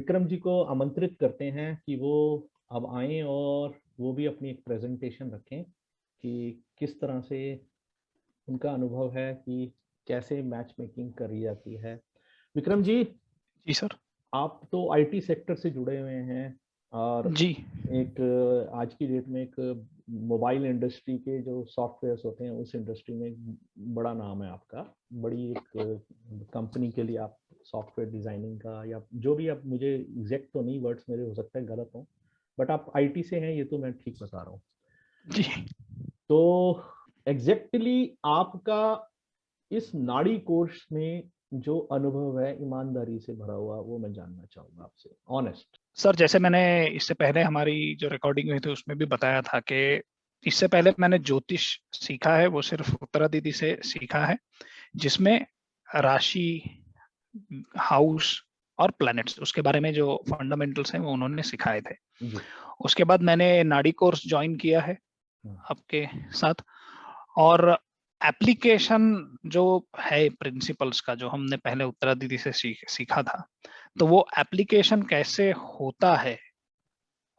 विक्रम जी को आमंत्रित करते हैं कि वो अब आएं और वो भी अपनी एक प्रेजेंटेशन रखें कि किस तरह से उनका अनुभव है कि कैसे मैच मेकिंग करी जाती है। विक्रम जी, जी सर। आप तो आईटी सेक्टर से जुड़े हुए हैं और जी एक आज की डेट में एक मोबाइल इंडस्ट्री के जो सॉफ्टवेयर्स होते हैं उस इंडस्ट्री में एक बड़ा नाम है आपका। बड़ी एक कंपनी के लिए आप सॉफ्टवेयर डिजाइनिंग का या जो भी, आप मुझे एग्जैक्ट तो नहीं वर्ड्स मेरे हो सकता है गलत हो, बट आप आईटी से हैं, ये तो मैं ठीक बता रहा हूँ। जी तो एग्जैक्टली आपका इस नाड़ी कोर्स में जो अनुभव है ईमानदारी से भरा हुआ, वो मैं जानना चाहूंगा आपसे, ऑनेस्ट। सर, जैसे मैंने इससे पहले हमारी जो रिकॉर्डिंग हुई थी उसमें भी बताया था कि इससे पहले मैंने ज्योतिष सीखा है, वो सिर्फ उत्तरा दीदी से सीखा है, जिसमें राशि, हाउस और प्लैनेट्स, उसके बारे में जो फंडामेंटल्स हैं वो उन्होंने सिखाए थे। जी। उसके बाद मैंने नाड़ी कोर्स ज्वाइन किया है आपके साथ, और एप्लीकेशन जो है प्रिंसिपल्स का, जो हमने पहले उत्तरा दीदी से सीखा था, तो वो एप्लीकेशन कैसे होता है,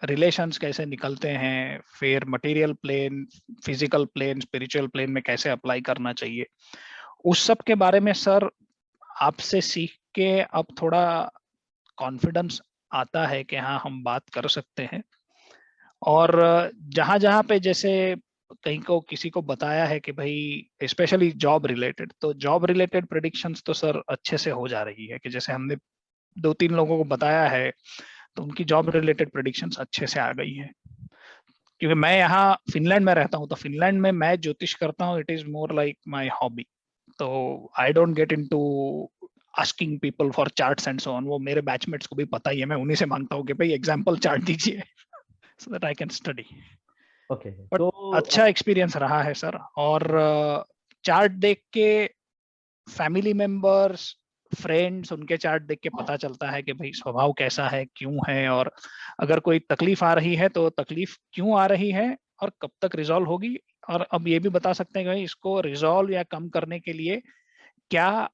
रिलेशंस कैसे निकलते हैं, फिर material plane, physical plane, spiritual plane में कैसे अप्लाई करना चाहिए, उस सब के बारे में सर आपसे सीख के अब थोड़ा कॉन्फिडेंस आता है कि हाँ, हम बात कर सकते हैं। और जहां जहां पे जैसे कहीं को किसी को बताया है कि भाई स्पेशली जॉब रिलेटेड, तो जॉब रिलेटेड प्रेडिक्शंस तो सर अच्छे से हो जा रही है, कि जैसे हमने 2-3 लोगों को बताया है तो उनकी जॉब रिलेटेड प्रेडिक्शंस अच्छे से आ गई है। क्योंकि मैं यहाँ फिनलैंड में रहता हूँ, तो फिनलैंड में मैं ज्योतिष करता हूँ, it is more like my hobby. तो I don't get into asking people for charts and so on. वो मेरे बैचमेट्स को भी पता ही है, मैं उन्हीं से मांगता हूँ कि भाई एग्जाम्पल चार्ट दीजिए so that I can study. Okay, but तो अच्छा एक्सपीरियंस रहा है सर। और चार्ट देख के फैमिली मेंबर्स, फ्रेंड्स, उनके चार्ट देख के पता चलता है कि भाई स्वभाव कैसा है, क्यों है, और अगर कोई तकलीफ आ रही है तो तकलीफ क्यों आ रही है और कब तक रिजॉल्व होगी। और अब ये भी बता सकते हैं कि भाई इसको रिजॉल्व या कम करने के लिए क्या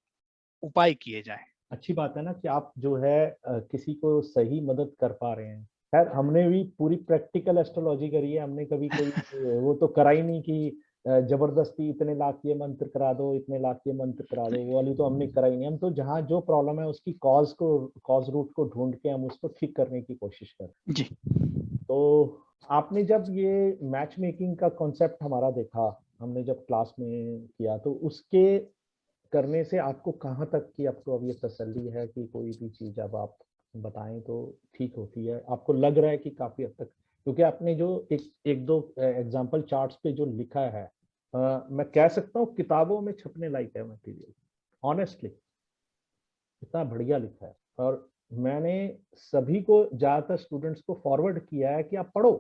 उपाय किए जाए। अच्छी बात है ना कि आप जो है किसी को सही मदद कर पा रहे हैं। खैर, हमने भी पूरी प्रैक्टिकल एस्ट्रोलॉजी करी है, हमने कभी कोई वो तो करा ही नहीं कि जबरदस्ती इतने लाख ये मंत्र करा दो, इतने लाख ये मंत्र करा दो, वो वाली तो हमने करा ही नहीं। हम तो जहाँ जो प्रॉब्लम है उसकी कॉज रूट को ढूंढ के हम उसको ठीक करने की कोशिश करें। जी तो आपने जब ये मैच मेकिंग का कॉन्सेप्ट हमारा देखा, हमने जब क्लास में किया, तो उसके करने से आपको कहाँ तक की आपको अब ये तसल्ली है कि कोई भी चीज अब आप बताएं तो ठीक होती है? आपको लग रहा है कि काफी हद तक, क्योंकि आपने जो एक दो एग्जांपल चार्ट्स पे जो लिखा है, मैं कह सकता हूँ किताबों में छपने लायक है मटेरियल। ऑनेस्टली इतना बढ़िया लिखा है। और मैंने सभी को, ज्यादातर स्टूडेंट्स को फॉरवर्ड किया है कि आप पढ़ो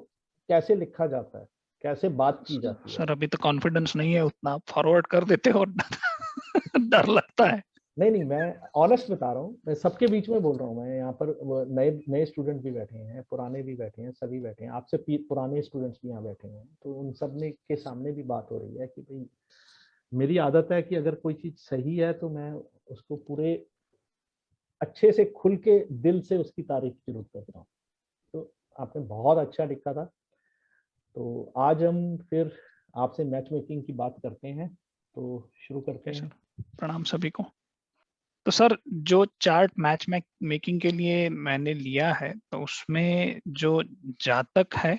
कैसे लिखा जाता है, कैसे बात की जाती है। सर, अभी तो कॉन्फिडेंस नहीं है उतना, फॉरवर्ड कर देते हो डर लगता है। नहीं नहीं, मैं ऑनेस्ट बता रहा हूँ, मैं सबके बीच में बोल रहा हूँ। मैं यहाँ पर नए नए स्टूडेंट भी बैठे हैं, पुराने भी बैठे हैं, सभी बैठे हैं, आपसे पुराने स्टूडेंट्स भी यहाँ बैठे हैं, तो उन सब ने के सामने भी बात हो रही है कि भाई मेरी आदत है कि अगर कोई चीज सही है तो मैं उसको पूरे अच्छे से खुल के दिल से उसकी तारीफ जरूर करता हूँ। तो आपने बहुत अच्छा लिखा था। तो आज हम फिर आपसे मैच मेकिंग की बात करते हैं, तो शुरू करते सर, हैं। प्रणाम सभी को। तो सर, जो चार्ट मैच मेकिंग के लिए मैंने लिया है, तो उसमें जो जातक है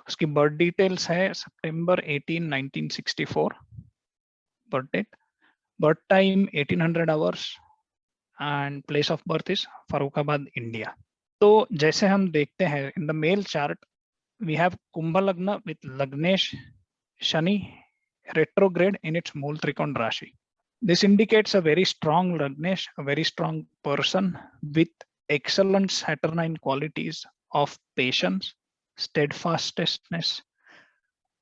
उसकी बर्थ डिटेल्स है सितंबर 18 1964, birth date, birth time 1800 hours, and place of birth is Farrukhabad, India. तो जैसे हम देखते हैं in the male chart, we have Kumbh lagna with lagnesh Shani retrograde in its मूल त्रिकोण राशि. This indicates a very strong Lagnesh, a very strong person with excellent Saturnine qualities of patience, steadfastness,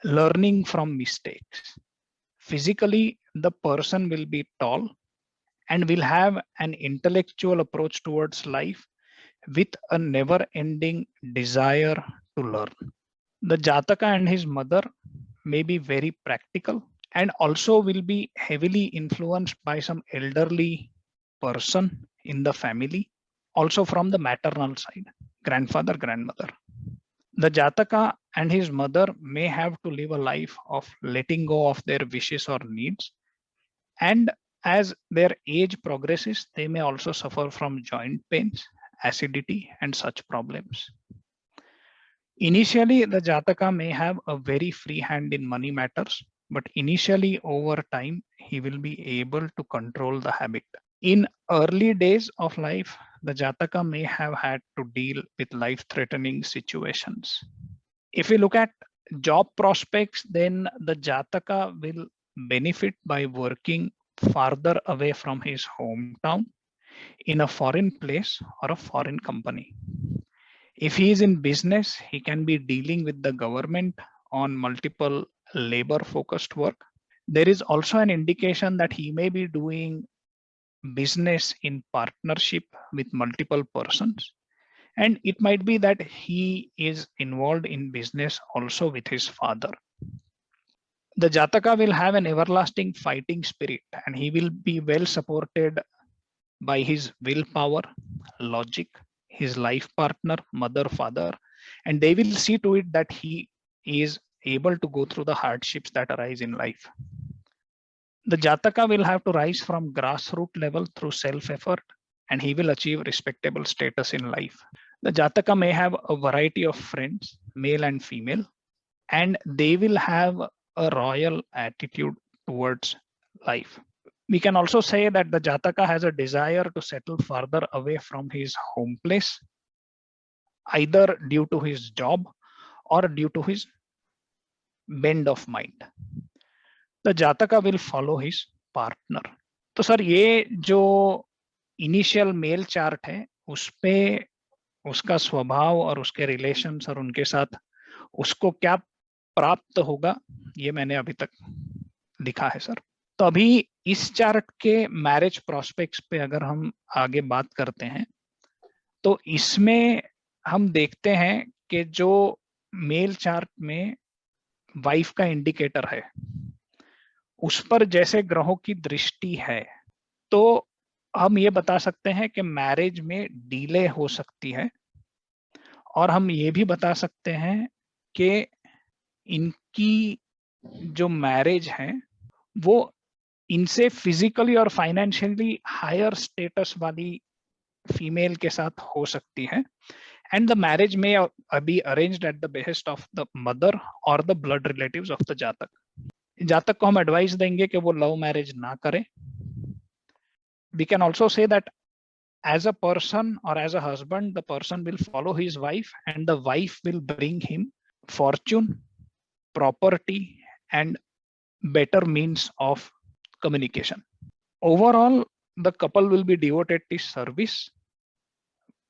learning from mistakes. Physically, the person will be tall and will have an intellectual approach towards life with a never-ending desire to learn. The Jataka and his mother may be very practical and also will be heavily influenced by some elderly person in the family. also from the maternal side, grandfather, grandmother. The Jataka and his mother may have to live a life of letting go of their wishes or needs. And as their age progresses, they may also suffer from joint pains, acidity, and such problems. Initially, the Jataka may have a very free hand in money matters, but initially over time, he will be able to control the habit. In early days of life, the Jataka may have had to deal with life-threatening situations. If we look at job prospects, then the Jataka will benefit by working farther away from his hometown in a foreign place or a foreign company. If he is in business, he can be dealing with the government on multiple labor-focused work. There is also an indication that he may be doing business in partnership with multiple persons. And it might be that he is involved in business also with his father. The Jataka will have an everlasting fighting spirit, and he will be well supported by his willpower, logic, his life partner, mother, father, and they will see to it that he is able to go through the hardships that arise in life. The Jataka will have to rise from grassroots level through self-effort, and he will achieve respectable status in life. The Jataka may have a variety of friends, male and female, and they will have a royal attitude towards life. We can also say that the Jataka has a desire to settle further away from his home place, either due to his job or due to his bend of mind. The Jataka will follow his partner. तो sir ये जो initial mail chart है उस पे उसका स्वभाव और उसके रिलेशंस और उनके साथ उसको क्या प्राप्त होगा ये मैंने अभी तक लिखा है सर। तो अभी इस चार्ट के मैरिज प्रोस्पेक्ट्स पे अगर हम आगे बात करते हैं तो इसमें हम देखते हैं कि जो मेल चार्ट में वाइफ का इंडिकेटर है उस पर जैसे ग्रहों की दृष्टि है तो हम ये बता सकते हैं कि मैरिज में डिले हो सकती है और हम ये भी बता सकते हैं कि इनकी जो मैरिज है वो इनसे फिजिकली और फाइनेंशियली हायर स्टेटस वाली फीमेल के साथ हो सकती है and the marriage may be arranged at the behest of the mother और the blood relatives of the jatak. जातक को हम एडवाइस देंगे कि वो लव मैरिज ना करे। We can also say that as a person or as a husband, the person will follow his wife and the wife will bring him fortune, property, and better means of communication. Overall, the couple will be devoted to service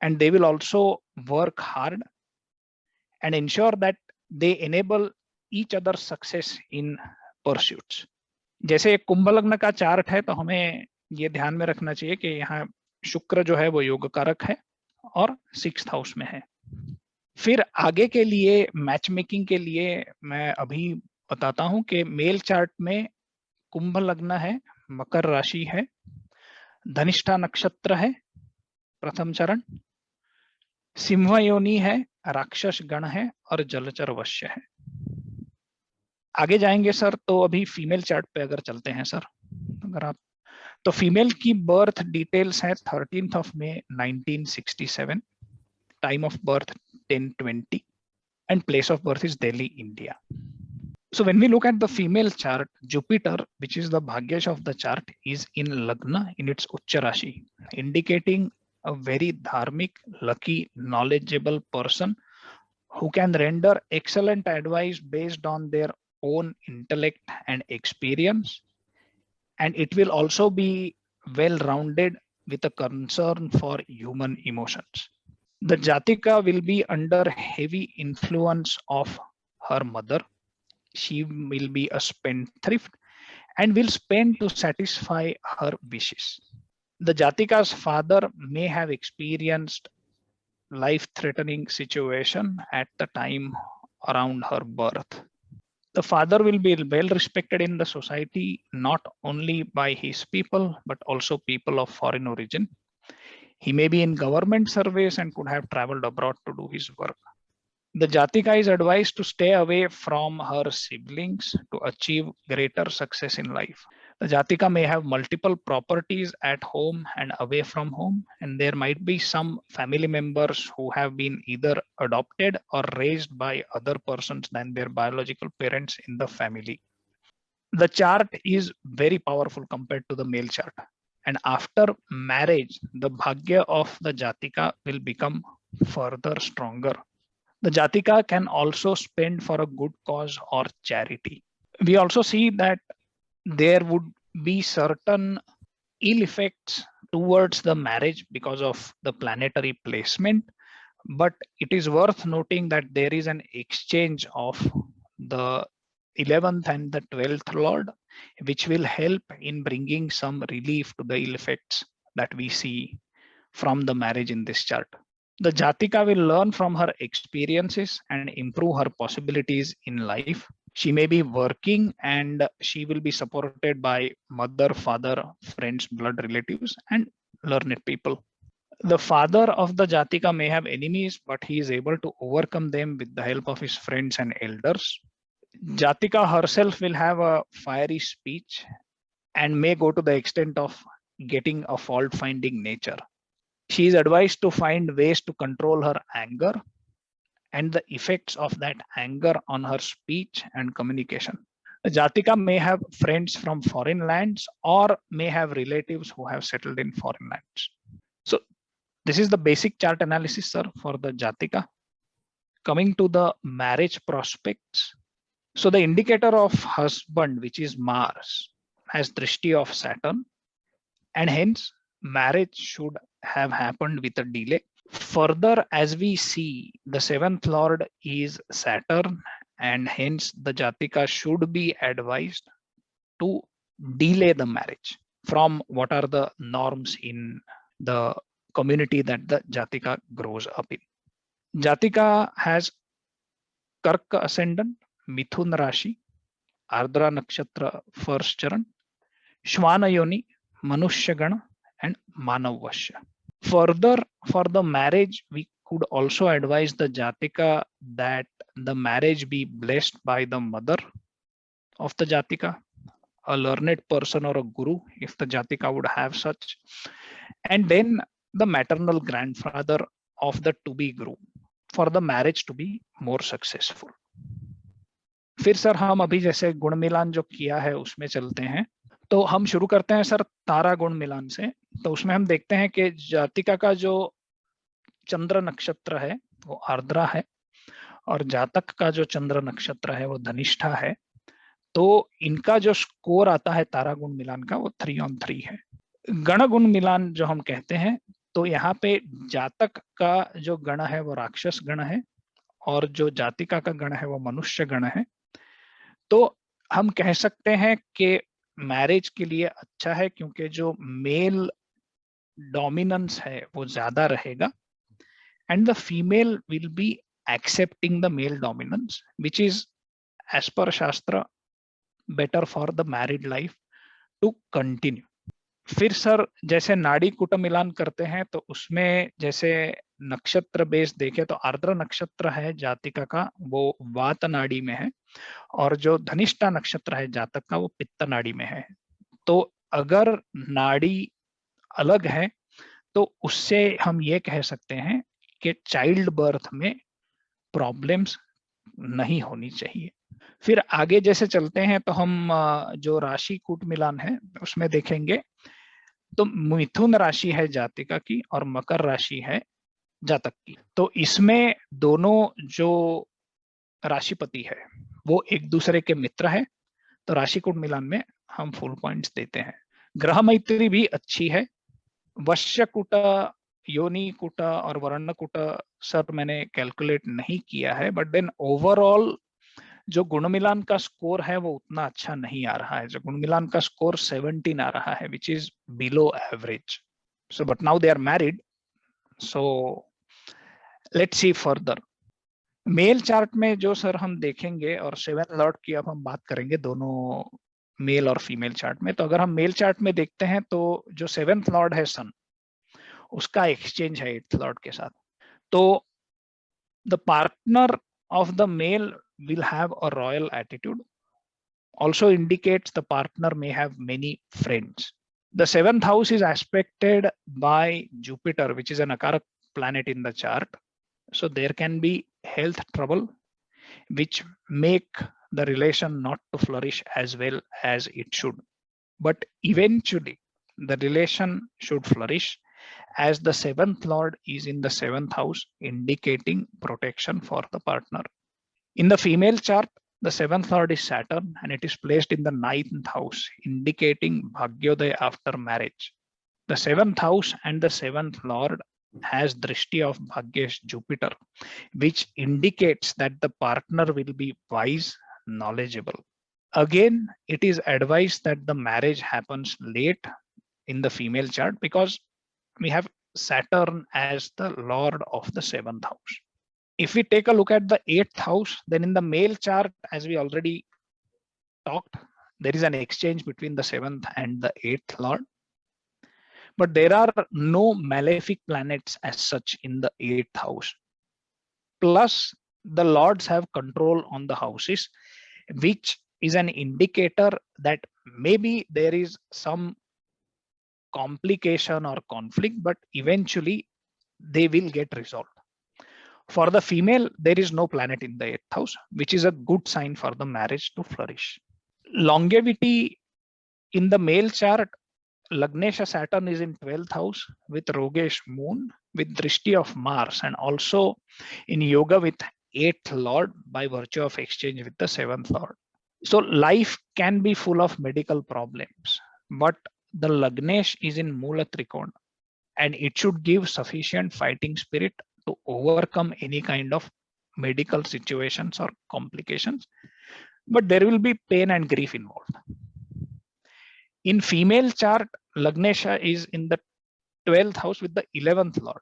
and they will also work hard and ensure that they enable each other's success in pursuits. जैसे कुंभ लग्न का chart है तो हमें ये ध्यान में रखना चाहिए कि यहाँ शुक्र जो है वो योग कारक है और 6th हाउस में है। फिर आगे के लिए मैच मेकिंग के लिए मैं अभी बताता हूं कि मेल चार्ट में कुंभ लग्न है, मकर राशि है, धनिष्ठा नक्षत्र है प्रथम चरण, सिंह योनि है, राक्षस गण है और जलचर वश्य है। आगे जाएंगे सर तो अभी फीमेल चार्ट पे अगर चलते हैं सर, अगर आप तो फीमेल की बर्थ डिटेल्स है 13th of May 1967, time of birth 10:20 and place of birth is Delhi, India. So when we look at the female chart, Jupiter, which is the Bhagyesh of the chart, is in Lagna in its Ucha Rashi, indicating a very dharmic, lucky, knowledgeable person who can render excellent advice based on their own intellect and experience. And it will also be well-rounded with a concern for human emotions. The Jatika will be under heavy influence of her mother. She will be a spendthrift and will spend to satisfy her wishes. The Jatika's father may have experienced life-threatening situation at the time around her birth. The father will be well respected in the society, not only by his people, but also people of foreign origin. He may be in government service and could have traveled abroad to do his work. The Jatika is advised to stay away from her siblings to achieve greater success in life. The Jatika may have multiple properties at home and away from home, and there might be some family members who have been either adopted or raised by other persons than their biological parents in the family. The chart is very powerful compared to the male chart. And after marriage, the Bhagya of the Jatika will become further stronger. The Jatika can also spend for a good cause or charity. We also see that there would be certain ill effects towards the marriage because of the planetary placement, but it is worth noting that there is an exchange of the 11th and the 12th Lord, which will help in bringing some relief to the ill effects that we see from the marriage in this chart. The Jatika will learn from her experiences and improve her possibilities in life. She may be working and she will be supported by mother, father, friends, blood relatives, and learned people. The father of the Jatika may have enemies, but he is able to overcome them with the help of his friends and elders. Jatika herself will have a fiery speech and may go to the extent of getting a fault-finding nature. She is advised to find ways to control her anger and the effects of that anger on her speech and communication. The Jatika may have friends from foreign lands or may have relatives who have settled in foreign lands. So this is the basic chart analysis, sir, for the Jatika. Coming to the marriage prospects. So the indicator of husband, which is Mars, has drishti of Saturn, and hence marriage should have happened with a delay. Further, as we see, the 7th Lord is Saturn, and hence the Jatika should be advised to delay the marriage from what are the norms in the community that the Jatika grows up in. Jatika has Karka ascendant, Mithun Rashi, Ardra Nakshatra first Charan, Shvana Yoni, Manushya Gana, and Manav Vashya. Further, for the marriage, we could also advise the Jatika that the marriage be blessed by the mother of the Jatika, a learned person or a guru, if the Jatika would have such, and then the maternal grandfather of the to-be groom for the marriage to be more successful. फिर sir हम अभी जैसे गुण मिलान जो किया है उसमें चलते हैं, तो हम शुरू करते हैं सर तारा गुण मिलान से। तो उसमें हम देखते हैं कि जातिका का जो चंद्र नक्षत्र है वो आर्द्रा है और जातक का जो चंद्र नक्षत्र है वो धनिष्ठा है। तो इनका जो स्कोर आता है तारा गुण मिलान का वो 3 on 3 है। गण गुण मिलान जो हम कहते हैं, तो यहाँ पे जातक का जो गण है वो राक्षस गण है और जो जातिका का गण है वो मनुष्य गण है। तो हम कह सकते हैं कि मैरिज के लिए अच्छा है क्योंकि जो मेल डोमिनेंस है वो ज्यादा रहेगा and the female will be accepting the male dominance which is as per shastra better for the married life to continue. फिर सर जैसे नाड़ी कुट मिलान करते हैं तो उसमें जैसे नक्षत्र बेस देखे तो आर्द्र नक्षत्र है जातिका का वो वात नाड़ी में है और जो धनिष्ठा नक्षत्र है जातक का वो पित्त नाड़ी में है। तो अगर नाड़ी अलग है तो उससे हम ये कह सकते हैं कि चाइल्ड बर्थ में प्रॉब्लम्स नहीं होनी चाहिए। फिर आगे जैसे चलते हैं तो हम जो राशि कूट मिलान है उसमें देखेंगे तो मिथुन राशि है जातिका की और मकर राशि है जातक की। तो इसमें दोनों जो राशिपति है वो एक दूसरे के मित्र है, तो राशिकूट मिलान में हम फुल पॉइंट्स देते हैं। ग्रह मैत्री भी अच्छी है। वश्यकूट, योनिकूट और वर्णकूट सर मैंने कैलकुलेट नहीं किया है, बट देन ओवरऑल जो गुण मिलान का स्कोर है वो उतना अच्छा नहीं आ रहा है। जो गुण मिलान का स्कोर 17 आ रहा है which is below average. So but now they are married, so let's see further. Male chart में जो सर हम देखेंगे और 7 लॉर्ड की अब हम बात करेंगे दोनों मेल और फीमेल चार्ट में। तो अगर हम मेल चार्ट में देखते हैं तो जो 7th लॉर्ड है सन उसका एक्सचेंज है 8th लॉर्ड के साथ। तो the partner of the male will have a royal attitude, also indicates the partner may have many friends. The 7th house is aspected by Jupiter, which is an akarak planet in the chart. So there can be health trouble which make the relation not to flourish as well as it should. But eventually the relation should flourish as the 7th lord is in the 7th house, indicating protection for the partner. In the female chart, the 7th lord is Saturn and it is placed in the 9th house, indicating Bhagyodaya after marriage. The 7th house and the 7th lord has drishti of Bhagyesh Jupiter, which indicates that the partner will be wise, knowledgeable. Again, it is advised that the marriage happens late in the female chart because we have Saturn as the lord of the 7th house. If we take a look at the 8th house, then in the male chart, as we already talked, there is an exchange between the 7th and the 8th lord. But there are no malefic planets as such in the 8th house. Plus, the lords have control on the houses, which is an indicator that maybe there is some complication or conflict, but eventually they will get resolved. For the female, there is no planet in the 8th house, which is a good sign for the marriage to flourish. Longevity in the male chart, Lagnesha Saturn is in 12th house with Rogesh Moon, with Drishti of Mars, and also in yoga with 8th lord by virtue of exchange with the 7th lord. So life can be full of medical problems, but the Lagnesh is in Mula Trikona and it should give sufficient fighting spirit to overcome any kind of medical situations or complications, but there will be pain and grief involved. In female chart, Lagnesha is in the 12th house with the 11th lord.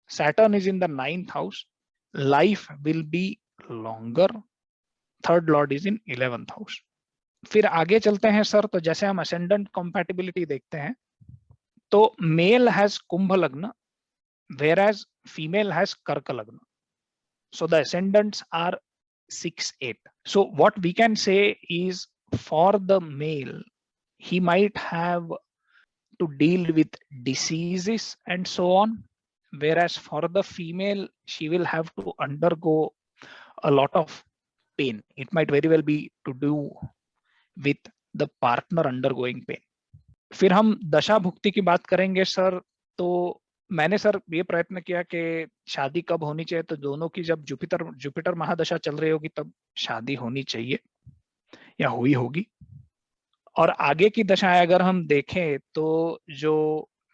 Saturn is in the 9th house. Life will be longer. Third lord is in 11th house. फिर आगे चलते हैं sir, तो जैसे हम ascendant compatibility देखते हैं, तो male has कुंभ लग्न, whereas female has कर्क लग्न. So the ascendants are 6-8. So what we can say is, for the male, he might have to deal with diseases and so on, whereas for the female, she will have to undergo a lot of pain. It might very well be to do with the partner undergoing pain. फिर हम दशा भुक्ति की बात करेंगे sir, तो मैंने sir ये प्रयत्न किया कि शादी कब होनी चाहिए, तो दोनों की जब जुपिटर महादशा चल रही होगी तब शादी होनी चाहिए या हुई होगी. और आगे की दशाएं अगर हम देखें तो जो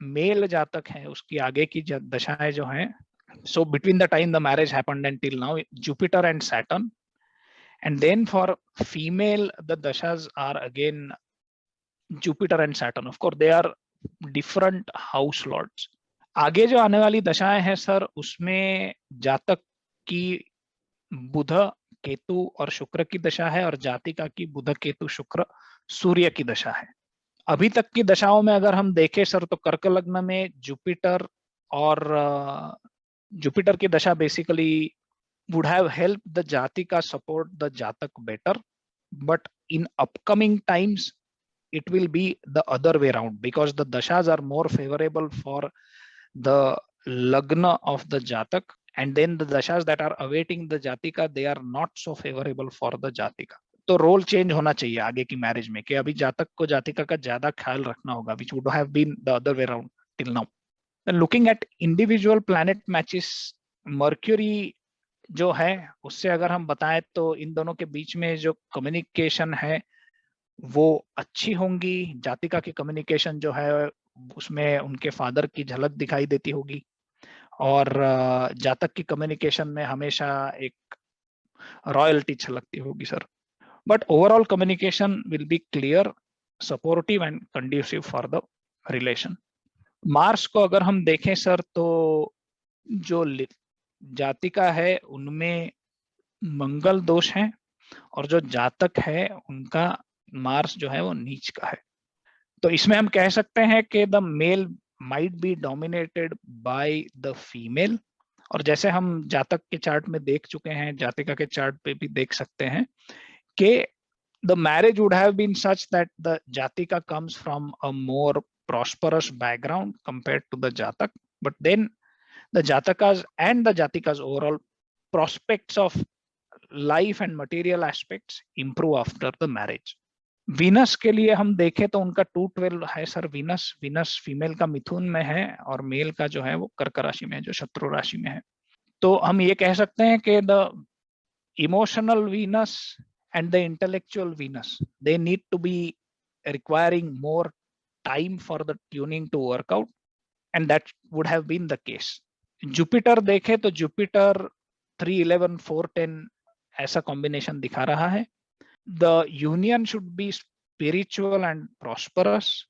मेल जातक है उसकी आगे की दशाएं जो हैं, so between the time the marriage happened until now, Jupiter and Saturn, and then for female the dashas are again Jupiter and Saturn. Of course they are different house lords. आगे जो आने वाली दशाएं हैं सर, उसमें जातक की बुध केतु और शुक्र की दशा है और जातिका की बुध केतु शुक्र सूर्य की दशा है. अभी तक की दशाओं में अगर हम देखें सर, तो कर्क लग्न में जुपिटर और जुपिटर की दशा basically would have helped the jatika support the jatak better, but in upcoming times it will be the other way around, because the dashas are more favorable for the lagna of the jatak, and then the dashas that are awaiting the jatika, they are not so favorable for the jatika. तो role change होना चाहिए आगे की marriage में कि अभी जातक को जातिका का ज्यादा ख्याल रखना होगा, which would have been the other way around till now. Then looking at individual planet matches, Mercury जो है उससे अगर हम बताएं तो इन दोनों के बीच में जो कम्युनिकेशन है वो अच्छी होंगी. जातिका की कम्युनिकेशन जो है उसमें उनके फादर की झलक दिखाई देती होगी, और जातक की कम्युनिकेशन में हमेशा एक रॉयल्टी छलकती होगी sir. But overall communication will be clear, supportive and conducive for the relation. Mars को अगर हम देखें सर, तो जो जातिका है उनमें मंगल दोष है, और जो जातक है उनका मार्स जो है वो नीच का है. तो इसमें हम कह सकते हैं कि the male might be dominated by the female, और जैसे हम जातक के चार्ट में देख चुके हैं, जातिका के चार्ट पे भी देख सकते हैं कि the marriage would have been such that the jatika comes from a more prosperous background compared to the jatak, but then the jatakas and the jatikas overall prospects of life and material aspects improve after the marriage. Venus के लिए हम देखें तो उनका 212 है sir. Venus female का मिथुन में है और मेल का जो है वो कर्क राशि में है, जो शत्रु राशि में है। तो हम ये कह सकते हैं कि the emotional Venus and the intellectual Venus, they need to be requiring more time for the tuning to work out, and that would have been the case. Jupiter देखे तो Jupiter 311 410 ऐसा combination दिखा रहा है। The union should be spiritual and prosperous.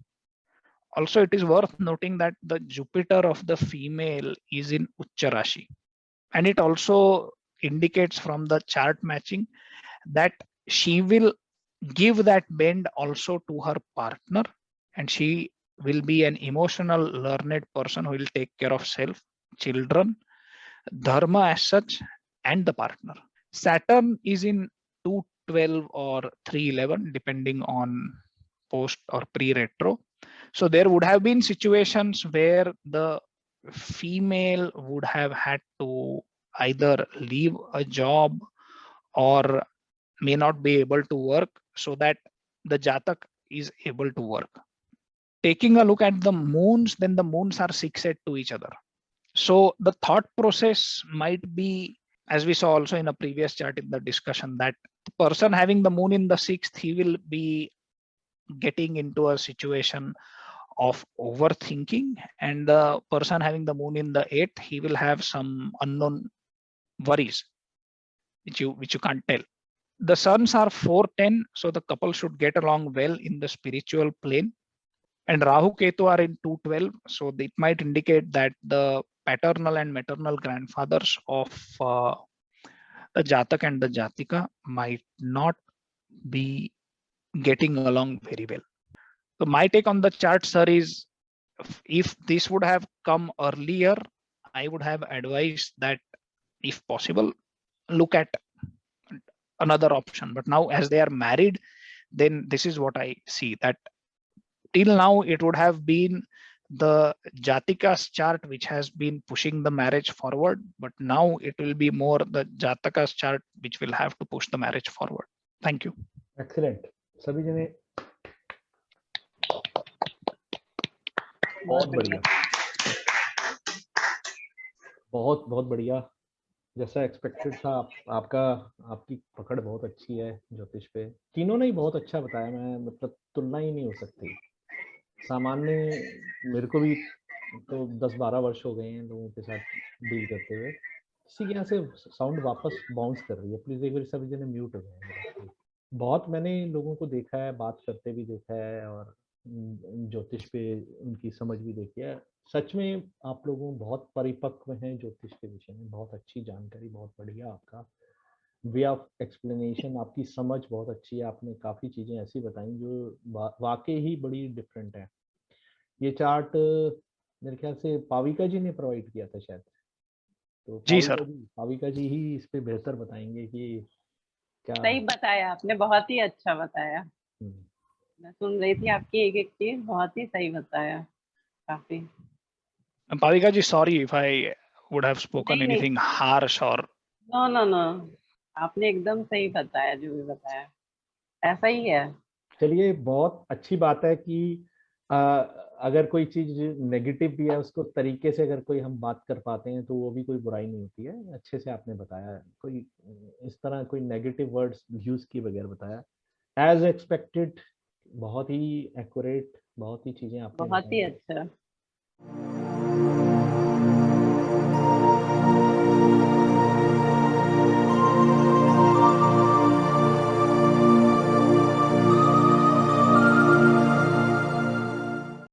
Also, it is worth noting that the Jupiter of the female is in Uccha Rashi, and it also indicates from the chart matching that she will give that bend also to her partner, and she will be an emotional learned person who will take care of self, children, dharma as such, and the partner. Saturn is in 212 or 311 depending on post or pre-retro. So there would have been situations where the female would have had to either leave a job or may not be able to work so that the jatak is able to work. Taking a look at the moons, then the moons are 6-8 to each other. So the thought process might be, as we saw also in a previous chart in the discussion, that the person having the moon in the 6th, he will be getting into a situation of overthinking, and the person having the moon in the 8th, he will have some unknown worries which you can't tell. The suns are 410, so the couple should get along well in the spiritual plane. And Rahu Ketu are in 212, so it might indicate that the paternal and maternal grandfathers of the Jatak and the Jatika might not be getting along very well. So my take on the chart, sir, is if this would have come earlier, I would have advised that if possible, look at another option. But now as they are married, then this is what I see, that till now it would have been the Jatika's chart which has been pushing the marriage forward, but now it will be more the Jataka's chart which will have to push the marriage forward. Thank you. Excellent. सभी जने बहुत बढ़िया, बहुत बढ़िया, जैसा expected था। आपकी पकड़ बहुत अच्छी है ज्योतिष पे। तीनों ने ही बहुत अच्छा बताया, मैं मतलब तुलना ही नहीं हो सकती। सामान्य मेरे को भी तो 10-12 वर्ष हो गए हैं लोगों के साथ डील करते हुए। किसी के यहाँ से साउंड वापस बाउंस कर रही है, प्लीज एक बार सभी जने म्यूट हो जाए। बहुत मैंने लोगों को देखा है, बात करते भी देखा है और ज्योतिष पे उनकी समझ भी देखी है। सच में आप लोगों बहुत परिपक्व हैं ज्योतिष के विषय में, बहुत अच्छी जानकारी, बहुत बढ़िया आपका वे ऑफ एक्सप्लेनेशन, आपकी समझ बहुत अच्छी है। आपने काफ़ी चीज़ें ऐसी बताई जो वाकई ही बड़ी डिफरेंट है। ये चार्ट मेरे ख्याल से पाविका जी ने प्रोवाइड किया था शायद, तो जी सर, पाविका जी ही इस पे बेहतर बताएंगे कि क्या। सही बताया आपने, बहुत ही अच्छा बताया। मैं सुन रही थी आपकी एक चीज, बहुत ही सही बताया, काफी। Pavika ji, sorry if I would have spoken anything harsh or no, आपने एकदम सही बताया, जो भी बताया ऐसा ही है। चलिए, बहुत अच्छी बात है कि अगर कोई चीज नेगेटिव भी है उसको तरीके से अगर कोई हम बात कर पाते हैं तो वो भी कोई बुराई नहीं होती है। अच्छे से आपने बताया, कोई इस तरह कोई नेगेटिव वर्ड्स यूज किए बगैर बताया, एज एक्सपेक्टेड। बहुत ही एक्यूरेट, बहुत ही चीजें आपने बहुत ही अच्छा।